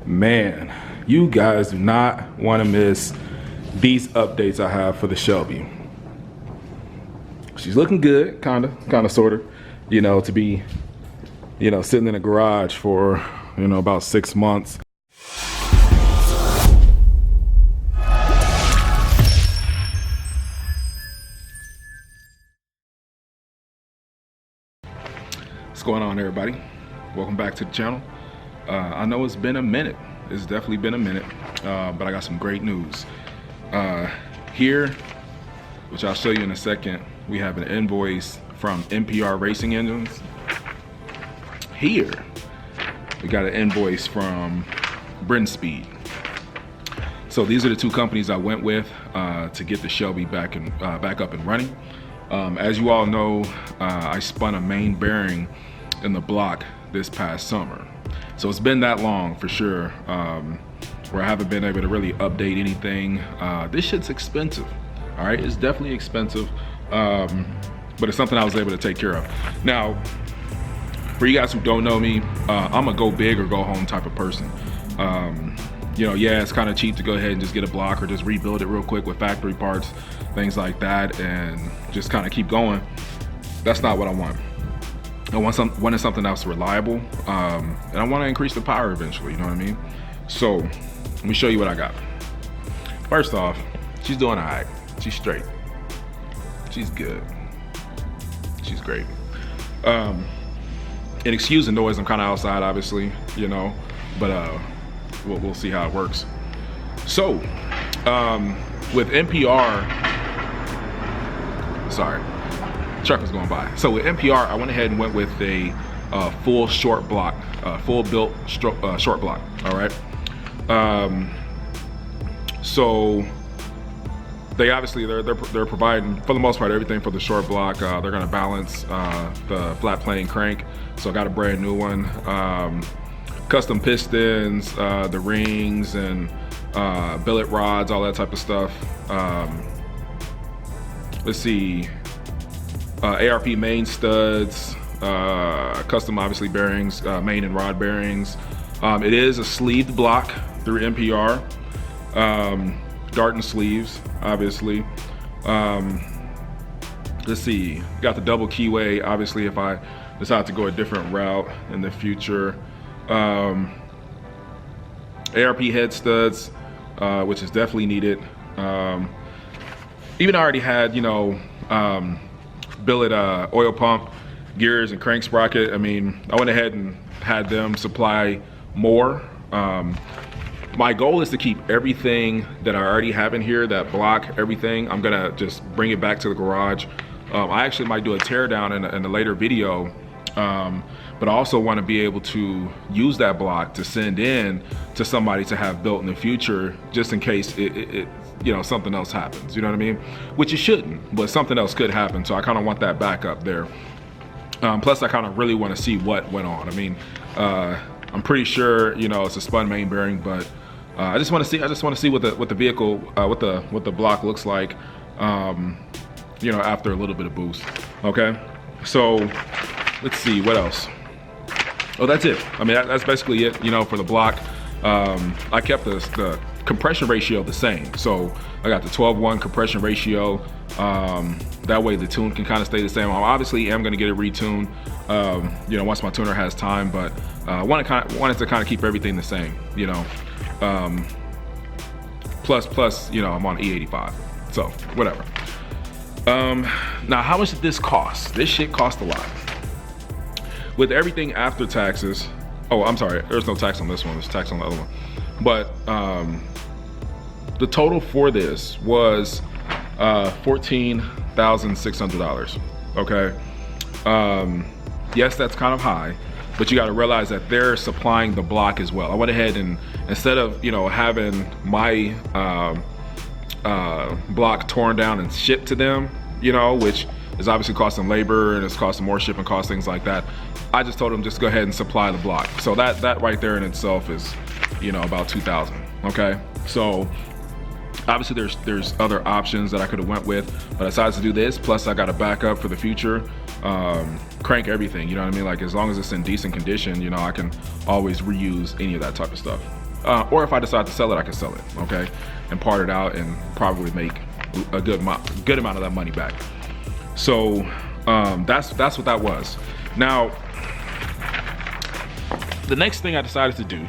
Man, you guys do not want to miss these updates I have for the Shelby. She's looking good, kind of, sort of, to be, sitting in a garage for, about 6 months. What's going on, everybody? Welcome back to the channel. I know it's been a minute. It's definitely been a minute, but I got some great news. Here, which I'll show you in a second, we have an invoice from NPR Racing Engines. Here, we got an invoice from Bryn Speed. So these are the two companies I went with to get the Shelby back up and running. As you all know, I spun a main bearing in the block this past summer. So it's been that long for sure, where I haven't been able to really update anything. This shit's expensive, all right? It's definitely expensive, but it's something I was able to take care of. Now, for you guys who don't know me, I'm a go big or go home type of person. Yeah, it's kind of cheap to go ahead and just get a block or just rebuild it real quick with factory parts, things like that, and just kind of keep going. That's not what I want. I wanted something that's reliable, and I want to increase the power eventually, you know what I mean? So, let me show you what I got. First off, she's doing all right. She's straight. She's good. She's great. And excuse the noise, I'm kind of outside, obviously, but we'll see how it works. So, with NPR, sorry. Truck was going by. So with NPR, I went ahead and went with a full short block, full built short block. All right. So they obviously they're providing for the most part everything for the short block. They're going to balance the flat plane crank. So I got a brand new one. Custom pistons, the rings, and billet rods, all that type of stuff. Let's see. ARP main studs, custom obviously bearings, main and rod bearings. It is a sleeved block through NPR. Dart and sleeves, obviously. Let's see, got the double keyway, obviously, if I decide to go a different route in the future. ARP head studs, which is definitely needed. Even I already had, billet oil pump, gears, and crank sprocket. I mean, I went ahead and had them supply more. My goal is to keep everything that I already have in here, that block, everything. I'm gonna just bring it back to the garage. I actually might do a tear down in a later video, but I also want to be able to use that block to send in to somebody to have built in the future, just in case it something else happens, you know what I mean? Which it shouldn't, but something else could happen. So I kind of want that backup there. Plus I kind of really want to see what went on. I mean, I'm pretty sure, it's a spun main bearing, but I just want to see what the vehicle, what the block looks like, after a little bit of boost. Okay. So let's see what else. Oh, that's it. I mean, that's basically it, for the block. I kept the compression ratio the same. So I got the 12:1 compression ratio. That way the tune can kind of stay the same. I obviously am going to get it retuned, once my tuner has time, but I wanted to kind of keep everything the same, plus, I'm on E85, so whatever. Now, how much did this cost? This shit cost a lot. With everything after taxes, oh, I'm sorry, there's no tax on this one, there's tax on the other one. But the total for this was $14,600, okay? Yes, that's kind of high, but you gotta realize that they're supplying the block as well. I went ahead and instead of, having my block torn down and shipped to them, which is obviously costing labor and it's costing more shipping costs, things like that, I just told them just go ahead and supply the block. So that right there in itself is, about $2,000, okay? So obviously there's other options that I could have went with, but I decided to do this, plus I got a backup for the future. Crank everything, you know what I mean? Like, as long as it's in decent condition, I can always reuse any of that type of stuff. or if I decide to sell it, I can sell it, okay, and part it out and probably make a good amount of that money back. So that's what that was. Now, the next thing I decided to do,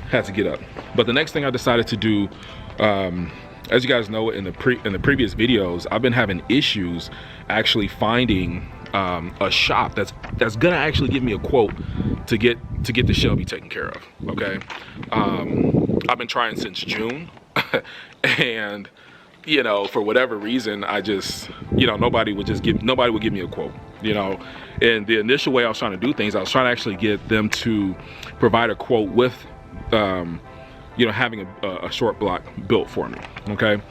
had to get up, but the next thing I decided to do, as you guys know, in the previous videos, I've been having issues actually finding a shop that's gonna actually give me a quote to get the Shelby taken care of. Okay, I've been trying since June, and you know, for whatever reason, I just, you know, nobody would give me a quote, you know. And the initial way I was trying to do things, I was trying to actually get them to provide a quote with you know, having a short block built for me. Okay,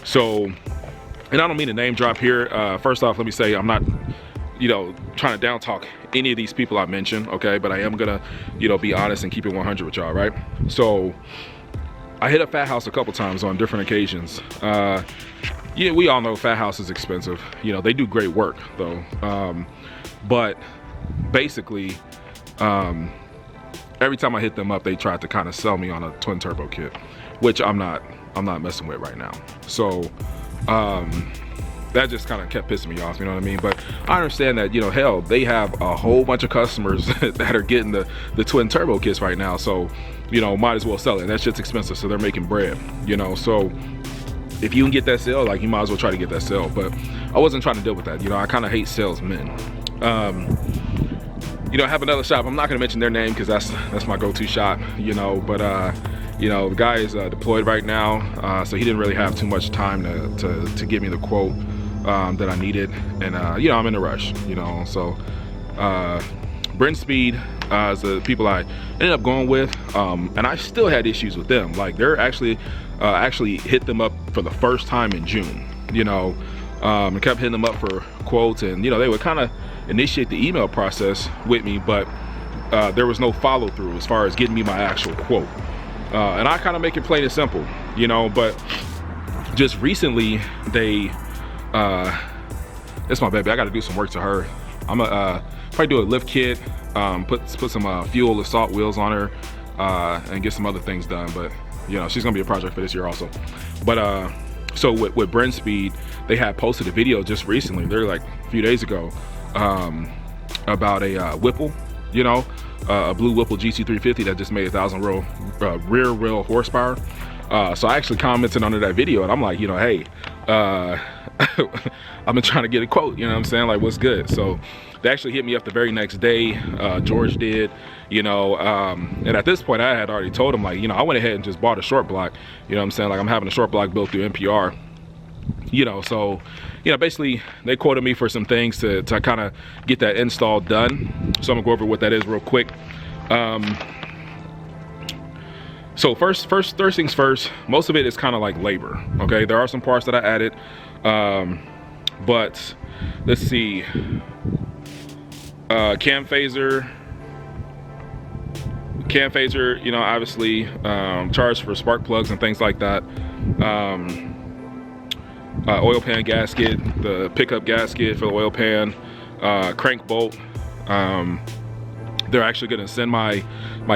so, and I don't mean to name drop here. First off, let me say I'm not, you know, trying to down talk any of these people I mentioned, okay, but I am gonna, you know, be honest and keep it 100 with y'all, right? So I hit up Fat House a couple times on different occasions. Yeah, we all know Fat House is expensive. You know, they do great work though. But basically, every time I hit them up, they tried to kind of sell me on a twin turbo kit, which I'm not messing with right now. So that just kind of kept pissing me off, you know what I mean? But I understand that, you know, hell, they have a whole bunch of customers that are getting the twin turbo kits right now. So, you know, might as well sell it. That shit's expensive, so they're making bread, you know? So if you can get that sale, like, you might as well try to get that sale. But I wasn't trying to deal with that. You know, I kind of hate salesmen. You know, I have another shop. I'm not gonna mention their name because that's my go-to shop, you know, but you know, the guy is deployed right now, so he didn't really have too much time to give me the quote that I needed. And you know, I'm in a rush, you know. So Brent Speed is the people I ended up going with, and I still had issues with them. Like, they're actually hit them up for the first time in June, you know, and kept hitting them up for quotes, and you know, they would kind of initiate the email process with me, but there was no follow-through as far as getting me my actual quote. And I kind of make it plain and simple, you know. But just recently, they it's my baby, I got to do some work to her. I'm gonna probably do a lift kit, put some fuel assault wheels on her, and get some other things done. But you know, she's gonna be a project for this year also. But so with Brent Speed, they had posted a video just recently, they're like a few days ago, about a Whipple, you know, a blue Whipple GT350 that just made 1,000 rear wheel horsepower. So I actually commented under that video, and I'm like, you know, hey, I've been trying to get a quote, you know what I'm saying, like, what's good? So they actually hit me up the very next day. George did, you know, and at this point I had already told him, like, you know, I went ahead and just bought a short block, you know what I'm saying, like, I'm having a short block built through NPR, you know. So, you know, basically they quoted me for some things to kind of get that install done. So I'm gonna go over what that is real quick. So first things first, most of it is kind of like labor, okay? There are some parts that I added, but let's see, cam phaser, you know, obviously, charged for spark plugs and things like that. Oil pan gasket, the pickup gasket for the oil pan, crank bolt. They're actually gonna send my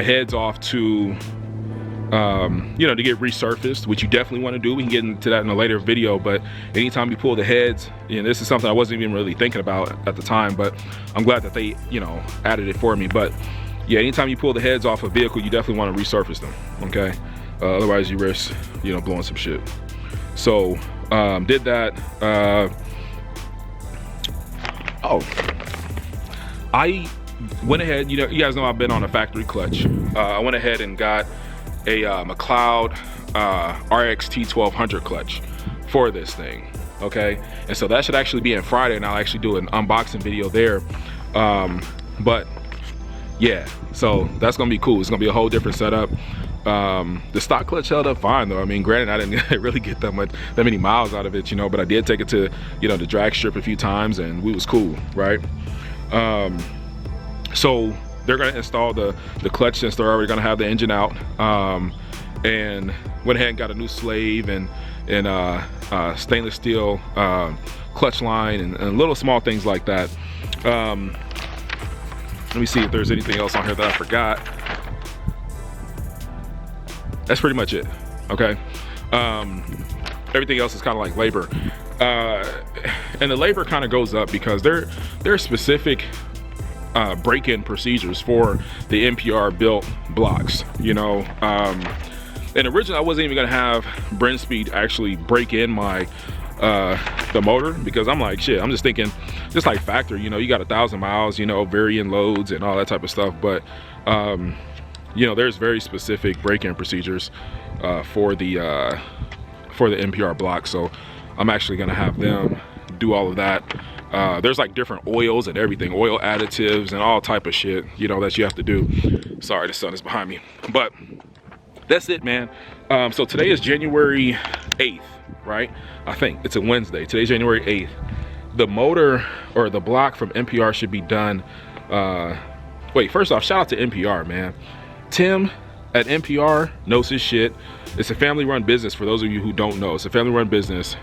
heads off to, you know, to get resurfaced, which you definitely want to do. We can get into that in a later video, but anytime you pull the heads, and this is something I wasn't even really thinking about at the time, but I'm glad that they, you know, added it for me. But yeah, anytime you pull the heads off a vehicle, you definitely want to resurface them, okay? Otherwise you risk, you know, blowing some shit. So did that. I went ahead, you know, you guys know I've been on a factory clutch. I went ahead and got a McLeod RXT 1200 clutch for this thing, okay? And so that should actually be in Friday, and I'll actually do an unboxing video there. But yeah, so that's gonna be cool. It's gonna be a whole different setup. The stock clutch held up fine though. I mean, granted, I didn't really get that many miles out of it, you know, but I did take it to, you know, the drag strip a few times, and we was cool, right? So they're gonna install the clutch since they're already gonna have the engine out, and went ahead and got a new slave and stainless steel clutch line and little small things like that. Let me see if there's anything else on here that I forgot. that's pretty much it. Okay. Everything else is kind of like labor, and the labor kind of goes up because there are specific break-in procedures for the NPR built blocks, you know. And originally I wasn't even gonna have Brent Speed actually break in my the motor, because I'm like, shit, I'm just thinking just like factory, you know, you got 1,000 miles, you know, varying loads and all that type of stuff. But you know, there's very specific break-in procedures for the NPR block, so I'm actually gonna have them do all of that. There's like different oils and everything, oil additives and all type of shit, you know, that you have to do. Sorry, the sun is behind me, but that's it, man. So today is January 8th, right? I think it's a Wednesday. Today's January 8th. The motor or the block from NPR should be done. Wait, first off, shout out to NPR, man. Tim at NPR knows his shit. It's a family run business, for those of you who don't know. It's a family run business.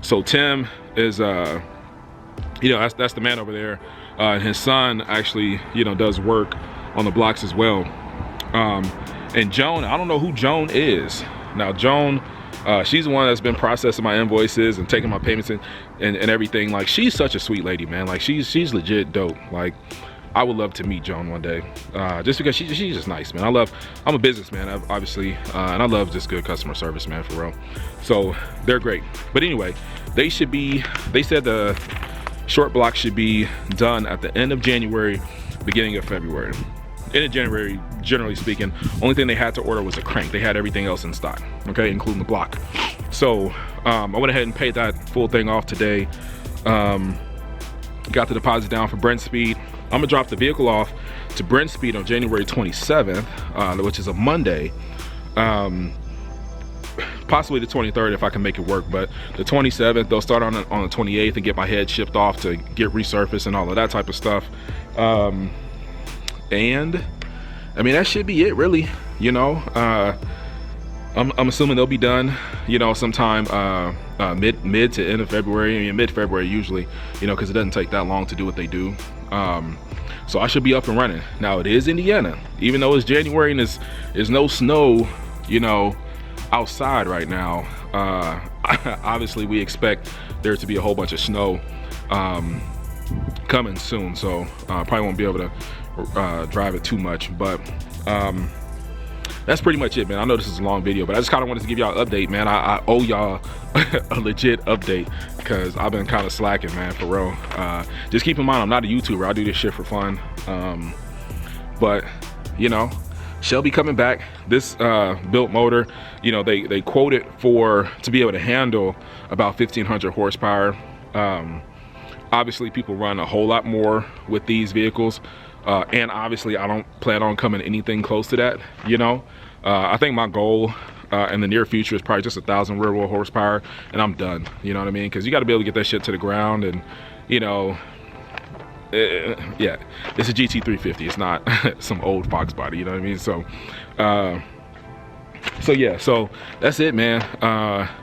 So Tim is you know, that's the man over there. And his son actually, you know, does work on the blocks as well. And Joan, I don't know who Joan is. Now Joan, she's the one that's been processing my invoices and taking my payments and everything. Like, she's such a sweet lady, man. Like, she's legit dope. Like, I would love to meet Joan one day, just because she's just nice, man. I'm a businessman, obviously, and I love just good customer service, man, for real. So they're great. But anyway, they said the short block should be done at the end of January, beginning of February. End of January, generally speaking. Only thing they had to order was a crank. They had everything else in stock, okay, including the block. So I went ahead and paid that full thing off today. Got the deposit down for Brent Speed. I'm gonna drop the vehicle off to Brent Speed on January 27th, which is a Monday. Possibly the 23rd if I can make it work, but the 27th, they'll start on the 28th and get my head shipped off to get resurfaced and all of that type of stuff. And I mean, that should be it, really. You know, I'm assuming they'll be done, you know, sometime mid to end of February. I mean, mid-February usually, you know, because it doesn't take that long to do what they do. So I should be up and running. Now, it is Indiana, even though it's January and there's no snow, you know, outside right now. Obviously we expect there to be a whole bunch of snow coming soon, so probably won't be able to drive it too much. But that's pretty much it, man. I know this is a long video, but I just kind of wanted to give y'all an update, man. I owe y'all a legit update because I've been kind of slacking, man, for real. Just keep in mind, I'm not a YouTuber. I do this shit for fun. But you know, Shelby coming back. This built motor, you know, they quote it to be able to handle about 1,500 horsepower. Obviously people run a whole lot more with these vehicles, and obviously I don't plan on coming anything close to that, you know. I think my goal in the near future is probably just 1,000 rear wheel horsepower, and I'm done, you know what I mean? Because you got to be able to get that shit to the ground, and you know, yeah, it's a GT350. It's not some old Fox body, you know what I mean? So yeah, so that's it, man.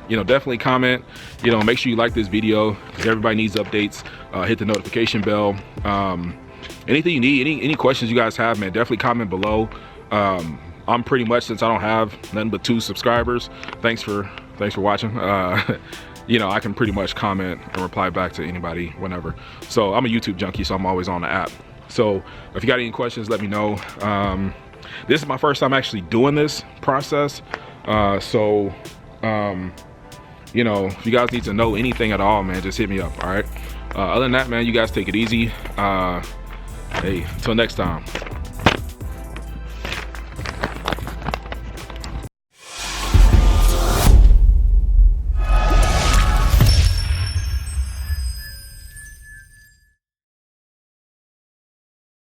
You know, definitely comment, you know, make sure you like this video because everybody needs updates. Hit the notification bell. Anything you need, any questions you guys have, man, definitely comment below. I'm pretty much, since I don't have nothing but 2 subscribers, thanks for watching. You know, I can pretty much comment and reply back to anybody whenever. So I'm a YouTube junkie, so I'm always on the app. So if you got any questions, let me know. This is my first time actually doing this process. You know, if you guys need to know anything at all, man, just hit me up, all right? Other than that, man, you guys take it easy. Hey, until next time.